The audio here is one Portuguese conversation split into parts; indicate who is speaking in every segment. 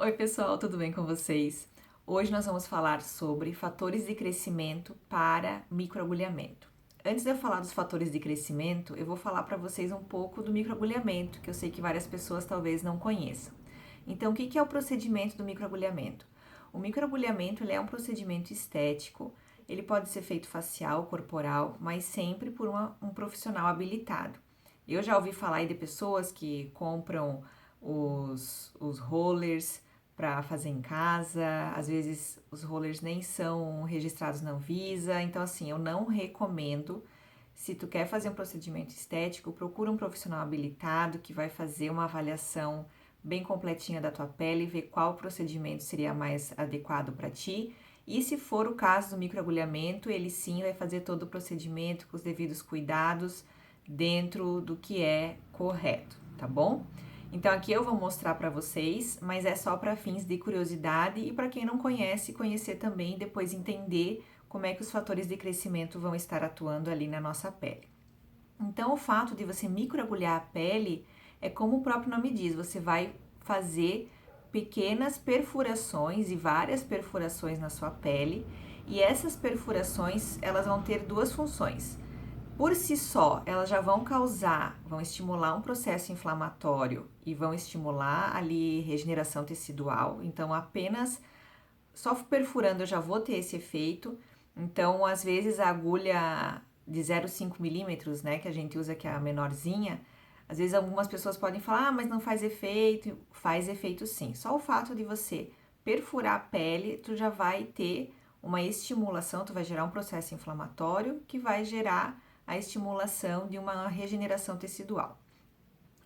Speaker 1: Oi pessoal, tudo bem com vocês? Hoje nós vamos falar sobre fatores de crescimento para microagulhamento. Antes de eu falar dos fatores de crescimento, eu vou falar para vocês um pouco do microagulhamento, que eu sei que várias pessoas talvez não conheçam. Então, o que é o procedimento do microagulhamento? O microagulhamento ele é um procedimento estético, ele pode ser feito facial, corporal, mas sempre por um profissional habilitado. Eu já ouvi falar aí de pessoas que compram os rollers para fazer em casa, às vezes os rollers nem são registrados na Anvisa, então assim, eu não recomendo. Se tu quer fazer um procedimento estético, procura um profissional habilitado que vai fazer uma avaliação bem completinha da tua pele, ver qual procedimento seria mais adequado para ti. E se for o caso do microagulhamento, ele sim vai fazer todo o procedimento com os devidos cuidados dentro do que é correto, tá bom? Então aqui eu vou mostrar para vocês, mas é só para fins de curiosidade e para quem não conhece, conhecer também e depois entender como é que os fatores de crescimento vão estar atuando ali na nossa pele. Então o fato de você microagulhar a pele é como o próprio nome diz, você vai fazer pequenas perfurações e várias perfurações na sua pele, e essas perfurações, elas vão ter duas funções. Por si só, elas já vão estimular um processo inflamatório e vão estimular ali regeneração tecidual. Então, apenas só perfurando eu já vou ter esse efeito. Então, às vezes a agulha de 0,5 milímetros, né, que a gente usa que é a menorzinha, às vezes algumas pessoas podem falar, mas não faz efeito. Faz efeito sim. Só o fato de você perfurar a pele, tu já vai ter uma estimulação, tu vai gerar um processo inflamatório que vai gerar a estimulação de uma regeneração tecidual.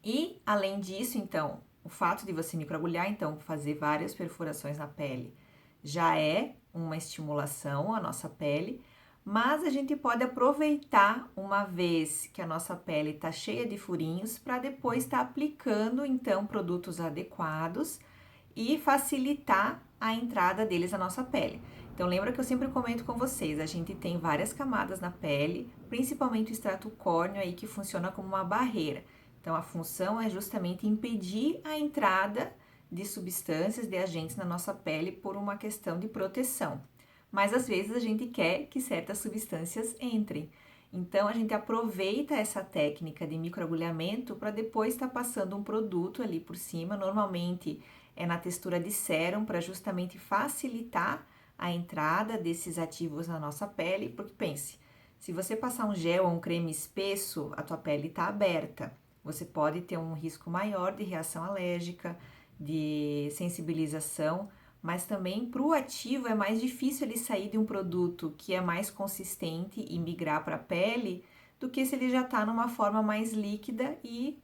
Speaker 1: E, além disso, então, o fato de você microagulhar, então, fazer várias perfurações na pele, já é uma estimulação à nossa pele, mas a gente pode aproveitar uma vez que a nossa pele está cheia de furinhos para depois estar aplicando, então, produtos adequados e facilitar a entrada deles na nossa pele. Então lembra que eu sempre comento com vocês, a gente tem várias camadas na pele, principalmente o extrato córneo aí que funciona como uma barreira. Então a função é justamente impedir a entrada de substâncias, de agentes na nossa pele por uma questão de proteção. Mas às vezes a gente quer que certas substâncias entrem. Então a gente aproveita essa técnica de microagulhamento para depois estar passando um produto ali por cima, normalmente é na textura de sérum para justamente facilitar a entrada desses ativos na nossa pele, porque pense, se você passar um gel ou um creme espesso, a tua pele está aberta. Você pode ter um risco maior de reação alérgica, de sensibilização, mas também para o ativo é mais difícil ele sair de um produto que é mais consistente e migrar para a pele do que se ele já está numa forma mais líquida e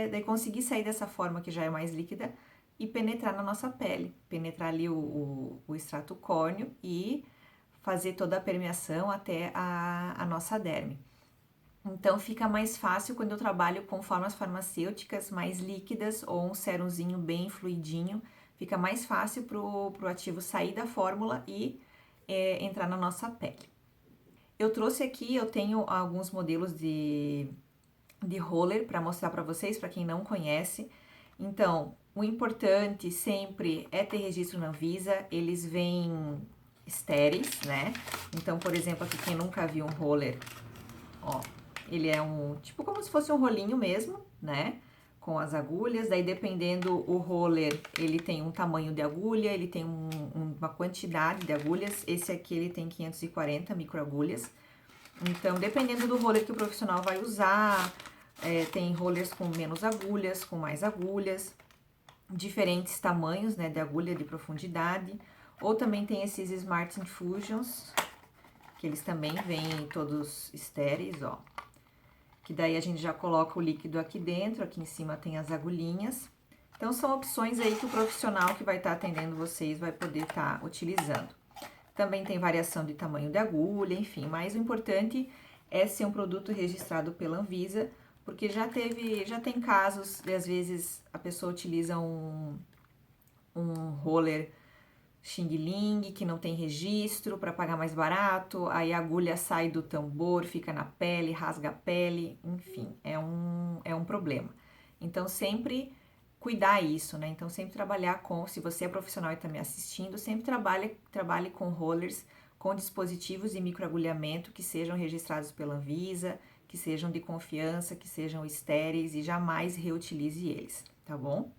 Speaker 1: daí conseguir sair dessa forma que já é mais líquida e penetrar na nossa pele, penetrar ali o extrato córneo e fazer toda a permeação até a nossa derme. Então fica mais fácil quando eu trabalho com formas farmacêuticas mais líquidas ou um serumzinho bem fluidinho, fica mais fácil pro ativo sair da fórmula e entrar na nossa pele. Eu trouxe aqui, eu tenho alguns modelos de roller para mostrar para vocês, para quem não conhece. Então, o importante sempre é ter registro na Anvisa, eles vêm estéreis, né? Então, por exemplo, aqui quem nunca viu um roller, ó, ele é tipo como se fosse um rolinho mesmo, né? Com as agulhas, daí dependendo o roller, ele tem um tamanho de agulha, ele tem uma quantidade de agulhas, esse aqui ele tem 540 microagulhas. Então, dependendo do roller que o profissional vai usar, tem rollers com menos agulhas, com mais agulhas, diferentes tamanhos, né, de agulha de profundidade, ou também tem esses Smart Infusions, que eles também vêm todos estéreis, ó, que daí a gente já coloca o líquido aqui dentro, aqui em cima tem as agulhinhas. Então, são opções aí que o profissional que vai estar atendendo vocês vai poder estar utilizando. Também tem variação de tamanho de agulha, enfim, mas o importante é ser um produto registrado pela Anvisa, porque já tem casos de às vezes a pessoa utiliza um roller Xing Ling que não tem registro para pagar mais barato, aí a agulha sai do tambor, fica na pele, rasga a pele, enfim, é um problema. Então sempre cuidar isso, né? Então, sempre trabalhar com, se você é profissional e está me assistindo, sempre trabalhe com rollers, com dispositivos de microagulhamento que sejam registrados pela Anvisa, que sejam de confiança, que sejam estéreis e jamais reutilize eles, tá bom?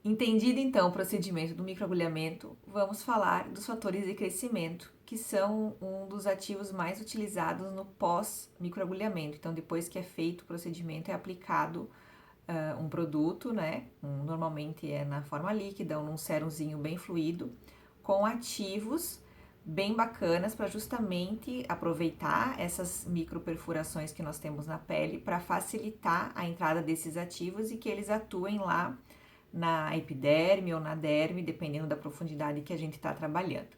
Speaker 1: Entendido então o procedimento do microagulhamento, vamos falar dos fatores de crescimento, que são um dos ativos mais utilizados no pós-microagulhamento. Então, depois que é feito o procedimento, é aplicado um produto, né? Normalmente é na forma líquida ou num sérumzinho bem fluido, com ativos bem bacanas para justamente aproveitar essas microperfurações que nós temos na pele para facilitar a entrada desses ativos e que eles atuem lá na epiderme ou na derme, dependendo da profundidade que a gente está trabalhando.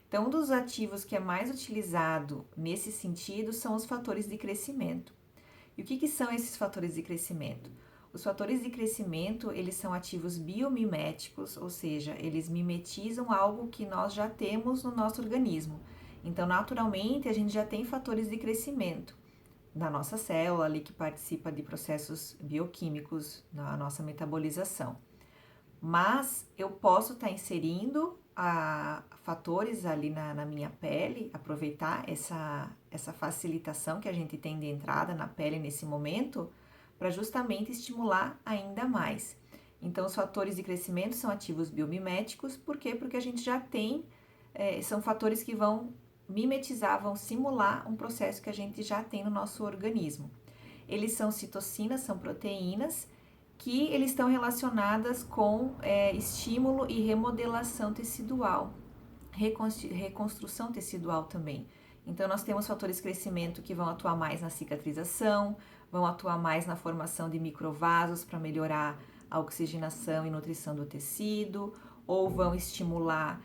Speaker 1: Então, um dos ativos que é mais utilizado nesse sentido são os fatores de crescimento. E o que são esses fatores de crescimento? Os fatores de crescimento, eles são ativos biomiméticos, ou seja, eles mimetizam algo que nós já temos no nosso organismo. Então, naturalmente, a gente já tem fatores de crescimento na nossa célula ali que participa de processos bioquímicos na nossa metabolização. Mas eu posso estar inserindo fatores ali na minha pele, aproveitar essa facilitação que a gente tem de entrada na pele nesse momento, para justamente estimular ainda mais. Então, os fatores de crescimento são ativos biomiméticos, por quê? Porque a gente já tem, são fatores que vão mimetizar, vão simular um processo que a gente já tem no nosso organismo. Eles são citocinas, são proteínas, que eles estão relacionadas com estímulo e remodelação tecidual, reconstrução tecidual também. Então, nós temos fatores de crescimento que vão atuar mais na cicatrização, vão atuar mais na formação de microvasos para melhorar a oxigenação e nutrição do tecido, ou vão estimular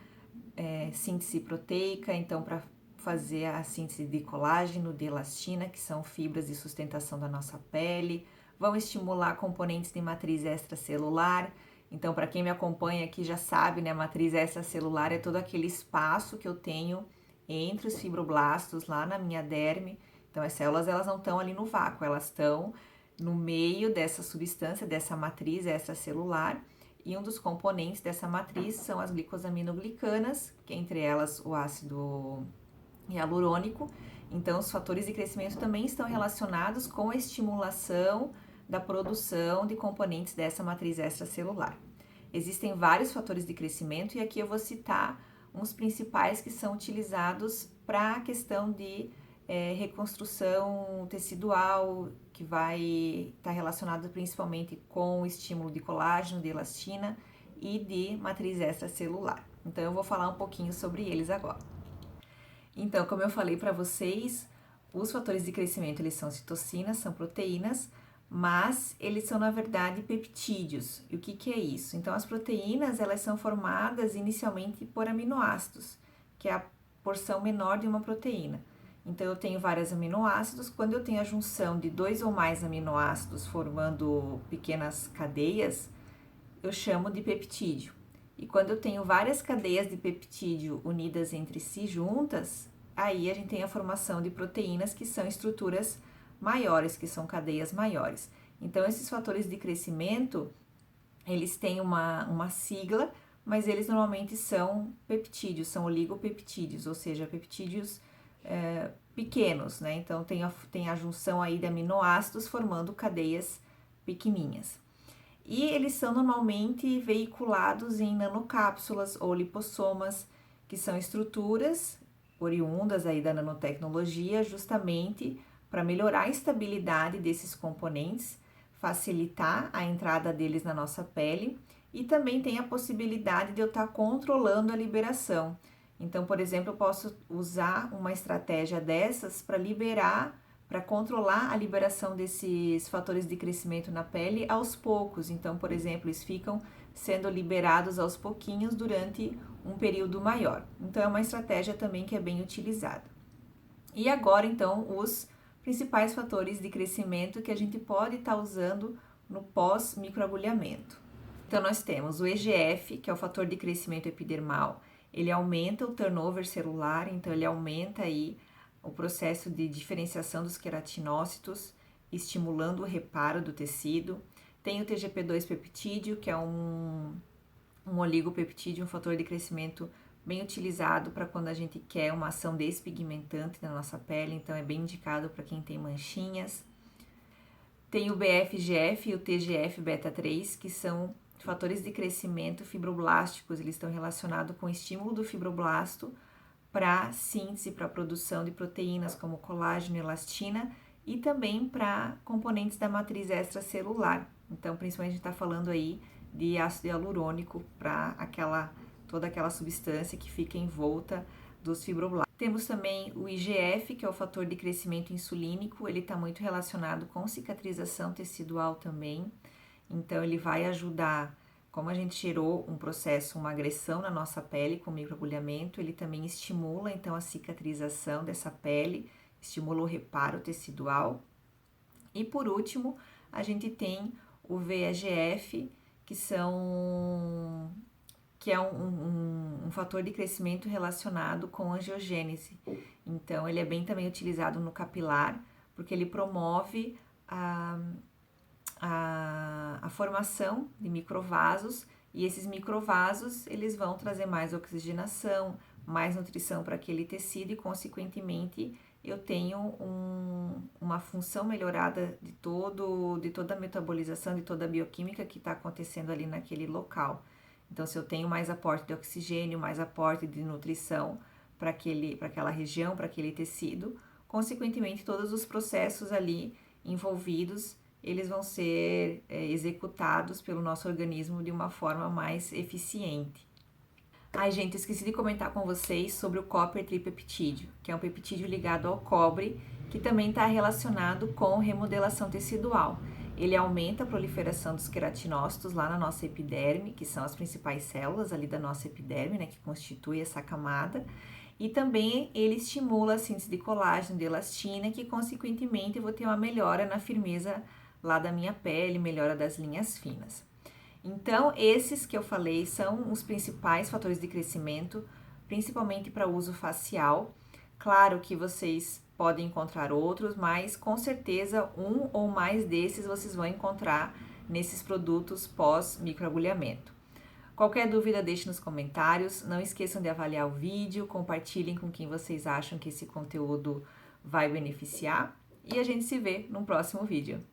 Speaker 1: síntese proteica, então para fazer a síntese de colágeno, de elastina, que são fibras de sustentação da nossa pele, vão estimular componentes de matriz extracelular. Então, para quem me acompanha aqui já sabe, né, a matriz extracelular é todo aquele espaço que eu tenho entre os fibroblastos lá na minha derme. Então, as células, elas não estão ali no vácuo, elas estão no meio dessa substância, dessa matriz extracelular, e um dos componentes dessa matriz são as glicosaminoglicanas, que entre elas o ácido hialurônico. Então, os fatores de crescimento também estão relacionados com a estimulação da produção de componentes dessa matriz extracelular. Existem vários fatores de crescimento e aqui eu vou citar uns principais que são utilizados para a questão de reconstrução tecidual, que vai estar relacionado principalmente com o estímulo de colágeno, de elastina e de matriz extracelular. Então, eu vou falar um pouquinho sobre eles agora. Então, como eu falei para vocês, os fatores de crescimento, eles são citocinas, são proteínas, mas eles são, na verdade, peptídeos. E o que é isso? Então, as proteínas, elas são formadas inicialmente por aminoácidos, que é a porção menor de uma proteína. Então, eu tenho vários aminoácidos. Quando eu tenho a junção de 2 ou mais aminoácidos formando pequenas cadeias, eu chamo de peptídeo. E quando eu tenho várias cadeias de peptídeo unidas entre si juntas, aí a gente tem a formação de proteínas que são estruturas maiores, que são cadeias maiores. Então, esses fatores de crescimento, eles têm uma sigla, mas eles normalmente são peptídeos, são oligopeptídeos, ou seja, peptídeos pequenos, né? Então, tem a junção aí de aminoácidos formando cadeias pequenininhas. E eles são normalmente veiculados em nanocápsulas ou lipossomas, que são estruturas oriundas aí da nanotecnologia, justamente para melhorar a estabilidade desses componentes, facilitar a entrada deles na nossa pele e também tem a possibilidade de eu estar controlando a liberação. Então, por exemplo, eu posso usar uma estratégia dessas para controlar a liberação desses fatores de crescimento na pele aos poucos. Então, por exemplo, eles ficam sendo liberados aos pouquinhos durante um período maior. Então, é uma estratégia também que é bem utilizada. E agora, então, os principais fatores de crescimento que a gente pode estar usando no pós-microagulhamento. Então, nós temos o EGF, que é o fator de crescimento epidermal. Ele aumenta o turnover celular, então ele aumenta aí o processo de diferenciação dos queratinócitos, estimulando o reparo do tecido. Tem o TGP2 peptídeo, que é um oligopeptídeo, um fator de crescimento bem utilizado para quando a gente quer uma ação despigmentante na nossa pele, então é bem indicado para quem tem manchinhas. Tem o BFGF e o TGF-beta3, que são fatores de crescimento fibroblásticos, eles estão relacionados com o estímulo do fibroblasto para síntese, para produção de proteínas como colágeno e elastina e também para componentes da matriz extracelular. Então, principalmente a gente está falando aí de ácido hialurônico para toda aquela substância que fica em volta dos fibroblastos. Temos também o IGF, que é o fator de crescimento insulínico, ele está muito relacionado com cicatrização tecidual também, então ele vai ajudar, como a gente gerou um processo, uma agressão na nossa pele com microagulhamento, ele também estimula então a cicatrização dessa pele, estimula o reparo tecidual. E por último, a gente tem o VEGF, que é um fator de crescimento relacionado com angiogênese. Então, ele é bem também utilizado no capilar, porque ele promove a formação de microvasos, e esses microvasos, eles vão trazer mais oxigenação, mais nutrição para aquele tecido e, consequentemente, eu tenho uma função melhorada de toda a metabolização, de toda a bioquímica que está acontecendo ali naquele local. Então, se eu tenho mais aporte de oxigênio, mais aporte de nutrição para aquela região, para aquele tecido, consequentemente, todos os processos ali envolvidos, eles vão ser executados pelo nosso organismo de uma forma mais eficiente. Ai, gente, eu esqueci de comentar com vocês sobre o copper tripeptídeo, que é um peptídeo ligado ao cobre, que também está relacionado com remodelação tecidual. Ele aumenta a proliferação dos queratinócitos lá na nossa epiderme, que são as principais células ali da nossa epiderme, né, que constitui essa camada. E também ele estimula a síntese de colágeno, de elastina, que consequentemente eu vou ter uma melhora na firmeza lá da minha pele, melhora das linhas finas. Então, esses que eu falei são os principais fatores de crescimento, principalmente para uso facial. Claro que vocês podem encontrar outros, mas com certeza um ou mais desses vocês vão encontrar nesses produtos pós-microagulhamento. Qualquer dúvida, deixe nos comentários. Não esqueçam de avaliar o vídeo, compartilhem com quem vocês acham que esse conteúdo vai beneficiar. E a gente se vê no próximo vídeo.